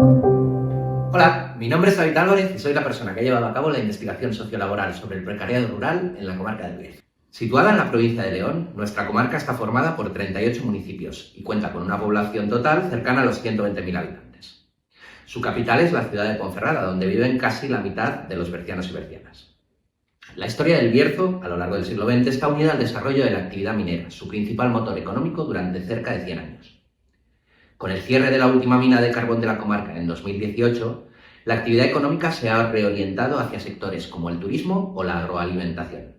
Hola, mi nombre es David Álvarez y soy la persona que ha llevado a cabo la investigación sociolaboral sobre el precariado rural en la comarca del Bierzo. Situada en la provincia de León, nuestra comarca está formada por 38 municipios y cuenta con una población total cercana a los 120.000 habitantes. Su capital es la ciudad de Ponferrada, donde viven casi la mitad de los bercianos y bercianas. La historia del Bierzo, a lo largo del siglo XX, está unida al desarrollo de la actividad minera, su principal motor económico durante cerca de 100 años. Con el cierre de la última mina de carbón de la comarca en 2018, la actividad económica se ha reorientado hacia sectores como el turismo o la agroalimentación.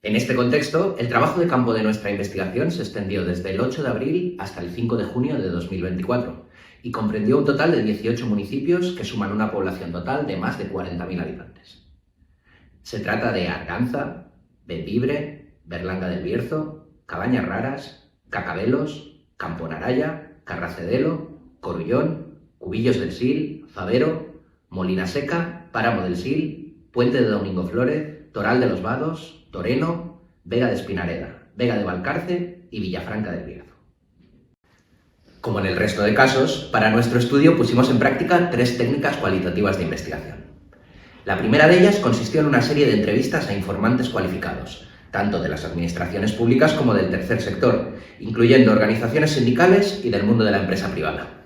En este contexto, el trabajo de campo de nuestra investigación se extendió desde el 8 de abril hasta el 5 de junio de 2024 y comprendió un total de 18 municipios que suman una población total de más de 40.000 habitantes. Se trata de Arganza, Bembibre, Berlanga del Bierzo, Cabañas Raras, Cacabelos, Camponaraya, Carracedelo, Corullón, Cubillos del Sil, Favero, Molina Seca, Páramo del Sil, Puente de Domingo Flórez, Toral de los Vados, Toreno, Vega de Espinareda, Vega de Valcarce y Villafranca del Bierzo. Como en el resto de casos, para nuestro estudio pusimos en práctica 3 técnicas cualitativas de investigación. La primera de ellas consistió en una serie de entrevistas a informantes cualificados, tanto de las administraciones públicas como del tercer sector, incluyendo organizaciones sindicales y del mundo de la empresa privada.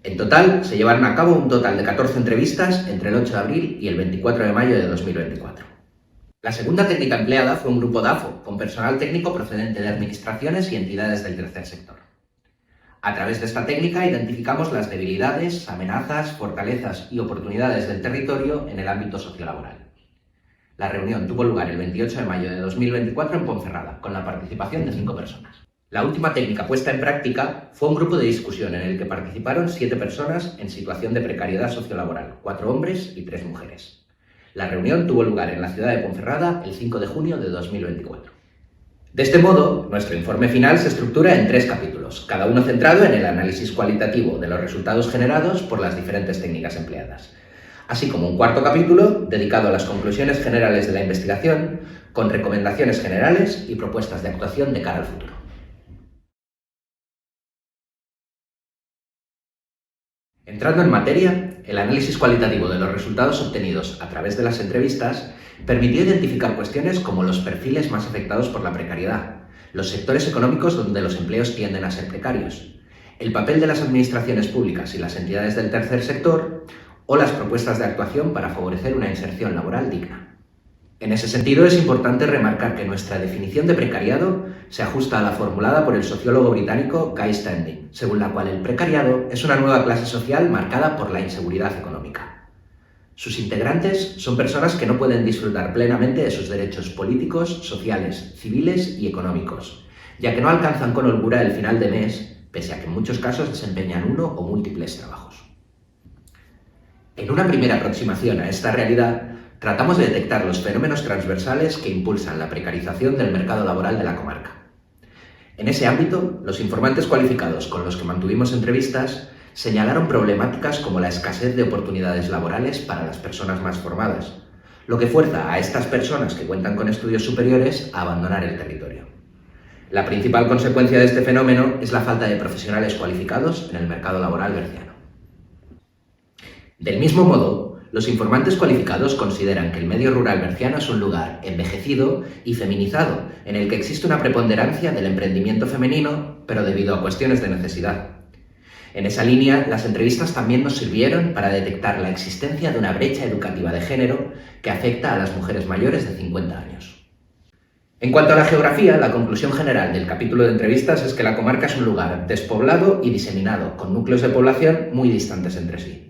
En total, se llevaron a cabo un total de 14 entrevistas entre el 8 de abril y el 24 de mayo de 2024. La segunda técnica empleada fue un grupo DAFO, con personal técnico procedente de administraciones y entidades del tercer sector. A través de esta técnica identificamos las debilidades, amenazas, fortalezas y oportunidades del territorio en el ámbito sociolaboral. La reunión tuvo lugar el 28 de mayo de 2024 en Ponferrada, con la participación de 5 personas. La última técnica puesta en práctica fue un grupo de discusión en el que participaron 7 personas en situación de precariedad sociolaboral, 4 hombres y 3 mujeres. La reunión tuvo lugar en la ciudad de Ponferrada el 5 de junio de 2024. De este modo, nuestro informe final se estructura en 3 capítulos, cada uno centrado en el análisis cualitativo de los resultados generados por las diferentes técnicas empleadas, así como un cuarto capítulo dedicado a las conclusiones generales de la investigación, con recomendaciones generales y propuestas de actuación de cara al futuro. Entrando en materia, el análisis cualitativo de los resultados obtenidos a través de las entrevistas permitió identificar cuestiones como los perfiles más afectados por la precariedad, los sectores económicos donde los empleos tienden a ser precarios, el papel de las administraciones públicas y las entidades del tercer sector o las propuestas de actuación para favorecer una inserción laboral digna. En ese sentido, es importante remarcar que nuestra definición de precariado se ajusta a la formulada por el sociólogo británico Guy Standing, según la cual el precariado es una nueva clase social marcada por la inseguridad económica. Sus integrantes son personas que no pueden disfrutar plenamente de sus derechos políticos, sociales, civiles y económicos, ya que no alcanzan con holgura el final de mes, pese a que en muchos casos desempeñan uno o múltiples trabajos. En una primera aproximación a esta realidad, tratamos de detectar los fenómenos transversales que impulsan la precarización del mercado laboral de la comarca. En ese ámbito, los informantes cualificados con los que mantuvimos entrevistas señalaron problemáticas como la escasez de oportunidades laborales para las personas más formadas, lo que fuerza a estas personas que cuentan con estudios superiores a abandonar el territorio. La principal consecuencia de este fenómeno es la falta de profesionales cualificados en el mercado laboral berciano. Del mismo modo, los informantes cualificados consideran que el medio rural berciano es un lugar envejecido y feminizado, en el que existe una preponderancia del emprendimiento femenino, pero debido a cuestiones de necesidad. En esa línea, las entrevistas también nos sirvieron para detectar la existencia de una brecha educativa de género que afecta a las mujeres mayores de 50 años. En cuanto a la geografía, la conclusión general del capítulo de entrevistas es que la comarca es un lugar despoblado y diseminado, con núcleos de población muy distantes entre sí.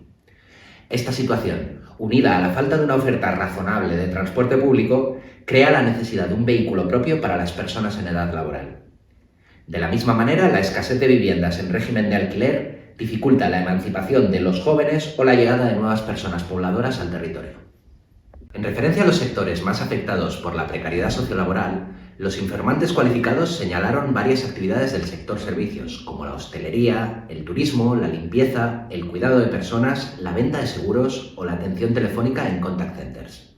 Esta situación, unida a la falta de una oferta razonable de transporte público, crea la necesidad de un vehículo propio para las personas en edad laboral. De la misma manera, la escasez de viviendas en régimen de alquiler dificulta la emancipación de los jóvenes o la llegada de nuevas personas pobladoras al territorio. En referencia a los sectores más afectados por la precariedad sociolaboral, los informantes cualificados señalaron varias actividades del sector servicios, como la hostelería, el turismo, la limpieza, el cuidado de personas, la venta de seguros o la atención telefónica en contact centers.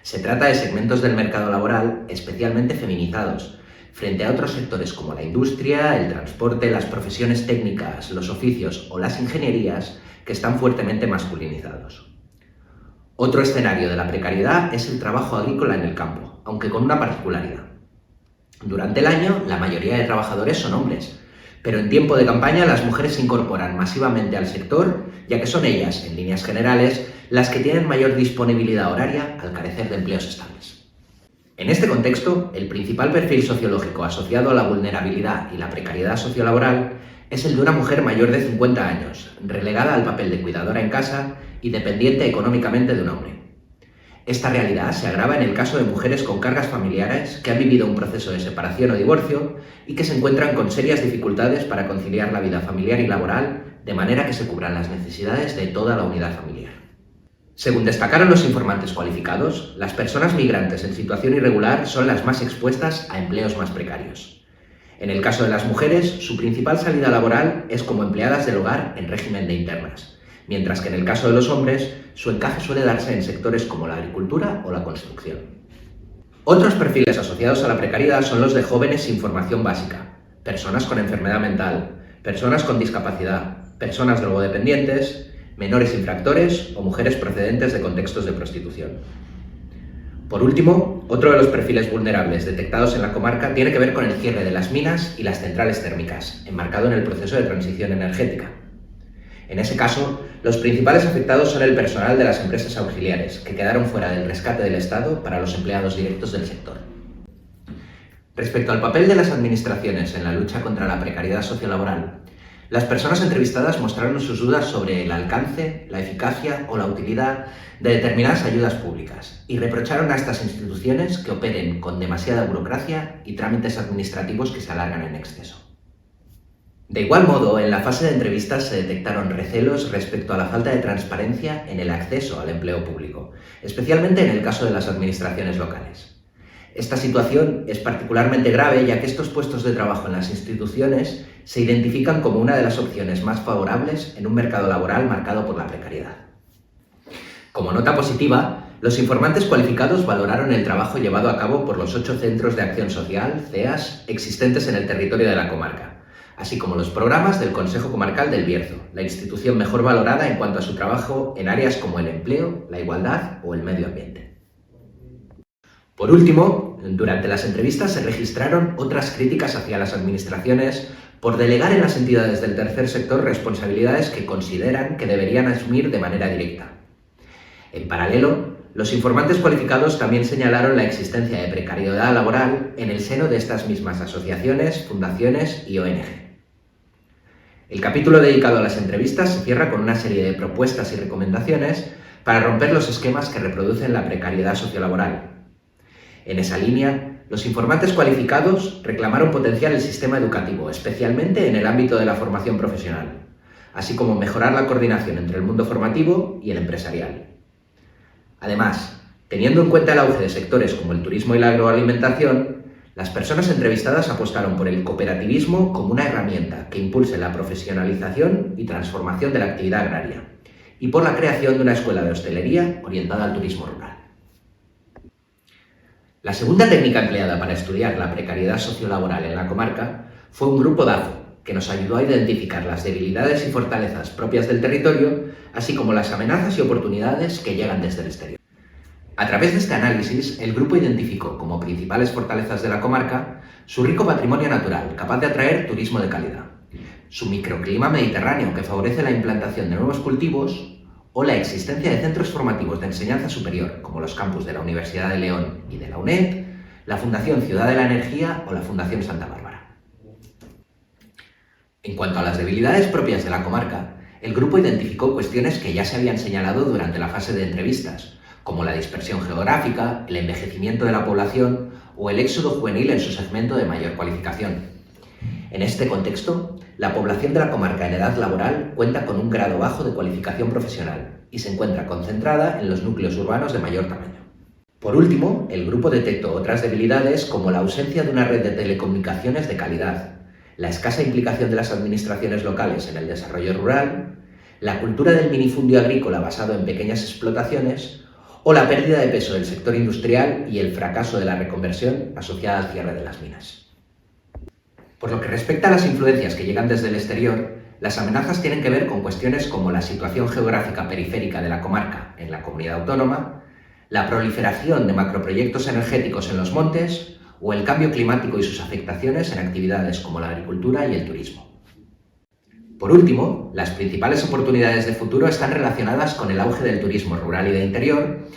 Se trata de segmentos del mercado laboral especialmente feminizados, frente a otros sectores como la industria, el transporte, las profesiones técnicas, los oficios o las ingenierías, que están fuertemente masculinizados. Otro escenario de la precariedad es el trabajo agrícola en el campo, aunque con una particularidad. Durante el año, la mayoría de trabajadores son hombres, pero en tiempo de campaña las mujeres se incorporan masivamente al sector, ya que son ellas, en líneas generales, las que tienen mayor disponibilidad horaria al carecer de empleos estables. En este contexto, el principal perfil sociológico asociado a la vulnerabilidad y la precariedad sociolaboral es el de una mujer mayor de 50 años, relegada al papel de cuidadora en casa y dependiente económicamente de un hombre. Esta realidad se agrava en el caso de mujeres con cargas familiares que han vivido un proceso de separación o divorcio y que se encuentran con serias dificultades para conciliar la vida familiar y laboral de manera que se cubran las necesidades de toda la unidad familiar. Según destacaron los informantes cualificados, las personas migrantes en situación irregular son las más expuestas a empleos más precarios. En el caso de las mujeres, su principal salida laboral es como empleadas del hogar en régimen de internas, mientras que en el caso de los hombres, su encaje suele darse en sectores como la agricultura o la construcción. Otros perfiles asociados a la precariedad son los de jóvenes sin formación básica, personas con enfermedad mental, personas con discapacidad, personas drogodependientes, menores infractores o mujeres procedentes de contextos de prostitución. Por último, otro de los perfiles vulnerables detectados en la comarca tiene que ver con el cierre de las minas y las centrales térmicas, enmarcado en el proceso de transición energética. En ese caso, los principales afectados son el personal de las empresas auxiliares, que quedaron fuera del rescate del Estado para los empleados directos del sector. Respecto al papel de las administraciones en la lucha contra la precariedad sociolaboral, las personas entrevistadas mostraron sus dudas sobre el alcance, la eficacia o la utilidad de determinadas ayudas públicas y reprocharon a estas instituciones que operen con demasiada burocracia y trámites administrativos que se alargan en exceso. De igual modo, en la fase de entrevistas se detectaron recelos respecto a la falta de transparencia en el acceso al empleo público, especialmente en el caso de las administraciones locales. Esta situación es particularmente grave ya que estos puestos de trabajo en las instituciones se identifican como una de las opciones más favorables en un mercado laboral marcado por la precariedad. Como nota positiva, los informantes cualificados valoraron el trabajo llevado a cabo por los 8 centros de acción social, CEAS, existentes en el territorio de la comarca, así como los programas del Consejo Comarcal del Bierzo, la institución mejor valorada en cuanto a su trabajo en áreas como el empleo, la igualdad o el medio ambiente. Por último, durante las entrevistas se registraron otras críticas hacia las administraciones por delegar en las entidades del tercer sector responsabilidades que consideran que deberían asumir de manera directa. En paralelo, los informantes cualificados también señalaron la existencia de precariedad laboral en el seno de estas mismas asociaciones, fundaciones y ONG. El capítulo dedicado a las entrevistas se cierra con una serie de propuestas y recomendaciones para romper los esquemas que reproducen la precariedad sociolaboral. En esa línea, los informantes cualificados reclamaron potenciar el sistema educativo, especialmente en el ámbito de la formación profesional, así como mejorar la coordinación entre el mundo formativo y el empresarial. Además, teniendo en cuenta el auge de sectores como el turismo y la agroalimentación, las personas entrevistadas apostaron por el cooperativismo como una herramienta que impulse la profesionalización y transformación de la actividad agraria, y por la creación de una escuela de hostelería orientada al turismo rural. La segunda técnica empleada para estudiar la precariedad sociolaboral en la comarca fue un grupo DAFO, que nos ayudó a identificar las debilidades y fortalezas propias del territorio, así como las amenazas y oportunidades que llegan desde el exterior. A través de este análisis, el grupo identificó como principales fortalezas de la comarca su rico patrimonio natural, capaz de atraer turismo de calidad, su microclima mediterráneo, que favorece la implantación de nuevos cultivos, o la existencia de centros formativos de enseñanza superior, como los campus de la Universidad de León y de la UNED, la Fundación Ciudad de la Energía o la Fundación Santa Bárbara. En cuanto a las debilidades propias de la comarca, el grupo identificó cuestiones que ya se habían señalado durante la fase de entrevistas, como la dispersión geográfica, el envejecimiento de la población o el éxodo juvenil en su segmento de mayor cualificación. En este contexto, la población de la comarca en edad laboral cuenta con un grado bajo de cualificación profesional y se encuentra concentrada en los núcleos urbanos de mayor tamaño. Por último, el grupo detectó otras debilidades como la ausencia de una red de telecomunicaciones de calidad, la escasa implicación de las administraciones locales en el desarrollo rural, la cultura del minifundio agrícola basado en pequeñas explotaciones o la pérdida de peso del sector industrial y el fracaso de la reconversión asociada al cierre de las minas. Por lo que respecta a las influencias que llegan desde el exterior, las amenazas tienen que ver con cuestiones como la situación geográfica periférica de la comarca en la comunidad autónoma, la proliferación de macroproyectos energéticos en los montes o el cambio climático y sus afectaciones en actividades como la agricultura y el turismo. Por último, las principales oportunidades de futuro están relacionadas con el auge del turismo rural y de interior,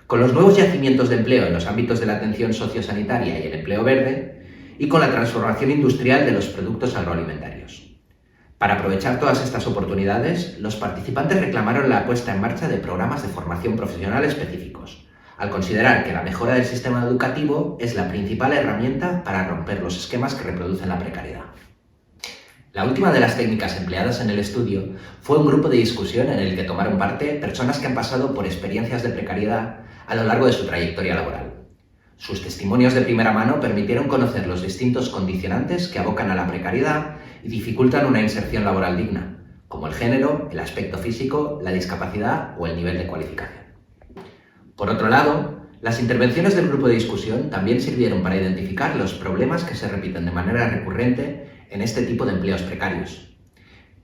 con los nuevos yacimientos de empleo en los ámbitos de la atención sociosanitaria y el empleo verde, y con la transformación industrial de los productos agroalimentarios. Para aprovechar todas estas oportunidades, los participantes reclamaron la puesta en marcha de programas de formación profesional específicos, al considerar que la mejora del sistema educativo es la principal herramienta para romper los esquemas que reproducen la precariedad. La última de las técnicas empleadas en el estudio fue un grupo de discusión en el que tomaron parte personas que han pasado por experiencias de precariedad a lo largo de su trayectoria laboral. Sus testimonios de primera mano permitieron conocer los distintos condicionantes que abocan a la precariedad y dificultan una inserción laboral digna, como el género, el aspecto físico, la discapacidad o el nivel de cualificación. Por otro lado, las intervenciones del grupo de discusión también sirvieron para identificar los problemas que se repiten de manera recurrente en este tipo de empleos precarios.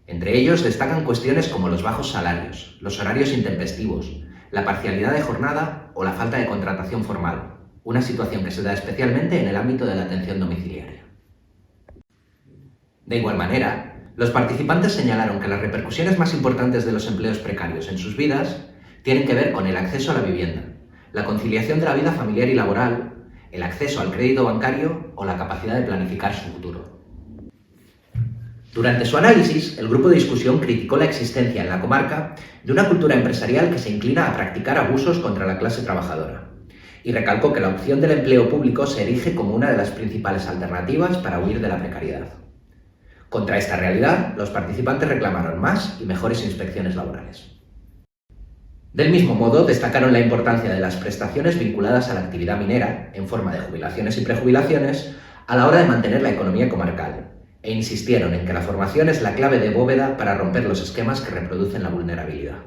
Entre ellos destacan cuestiones como los bajos salarios, los horarios intempestivos, la parcialidad de jornada o la falta de contratación formal, una situación que se da especialmente en el ámbito de la atención domiciliaria. De igual manera, los participantes señalaron que las repercusiones más importantes de los empleos precarios en sus vidas tienen que ver con el acceso a la vivienda, la conciliación de la vida familiar y laboral, el acceso al crédito bancario o la capacidad de planificar su futuro. Durante su análisis, el grupo de discusión criticó la existencia en la comarca de una cultura empresarial que se inclina a practicar abusos contra la clase trabajadora y recalcó que la opción del empleo público se erige como una de las principales alternativas para huir de la precariedad. Contra esta realidad, los participantes reclamaron más y mejores inspecciones laborales. Del mismo modo, destacaron la importancia de las prestaciones vinculadas a la actividad minera, en forma de jubilaciones y prejubilaciones, a la hora de mantener la economía comarcal, e insistieron en que la formación es la clave de bóveda para romper los esquemas que reproducen la vulnerabilidad.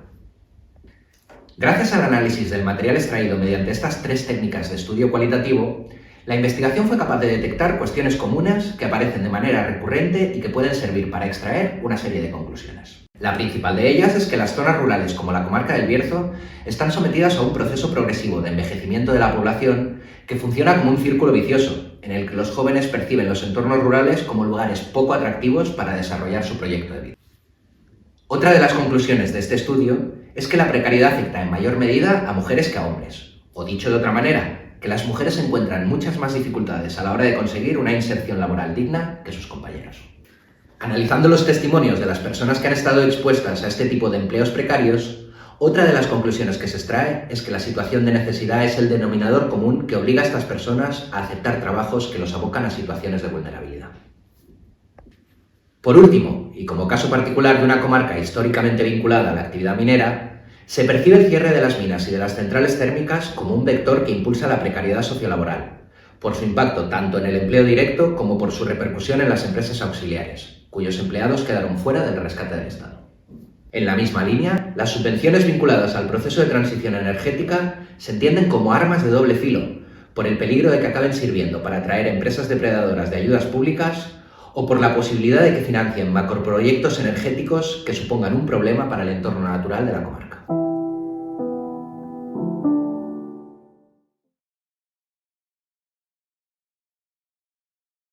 Gracias al análisis del material extraído mediante estas tres técnicas de estudio cualitativo, la investigación fue capaz de detectar cuestiones comunes que aparecen de manera recurrente y que pueden servir para extraer una serie de conclusiones. La principal de ellas es que las zonas rurales como la comarca del Bierzo están sometidas a un proceso progresivo de envejecimiento de la población que funciona como un círculo vicioso, en el que los jóvenes perciben los entornos rurales como lugares poco atractivos para desarrollar su proyecto de vida. Otra de las conclusiones de este estudio es que la precariedad afecta en mayor medida a mujeres que a hombres, o dicho de otra manera, que las mujeres encuentran muchas más dificultades a la hora de conseguir una inserción laboral digna que sus compañeros. Analizando los testimonios de las personas que han estado expuestas a este tipo de empleos precarios, otra de las conclusiones que se extrae es que la situación de necesidad es el denominador común que obliga a estas personas a aceptar trabajos que los abocan a situaciones de vulnerabilidad. Por último, y como caso particular de una comarca históricamente vinculada a la actividad minera, se percibe el cierre de las minas y de las centrales térmicas como un vector que impulsa la precariedad sociolaboral, por su impacto tanto en el empleo directo como por su repercusión en las empresas auxiliares, cuyos empleados quedaron fuera del rescate del Estado. En la misma línea, las subvenciones vinculadas al proceso de transición energética se entienden como armas de doble filo, por el peligro de que acaben sirviendo para atraer empresas depredadoras de ayudas públicas o por la posibilidad de que financien macroproyectos energéticos que supongan un problema para el entorno natural de la comarca.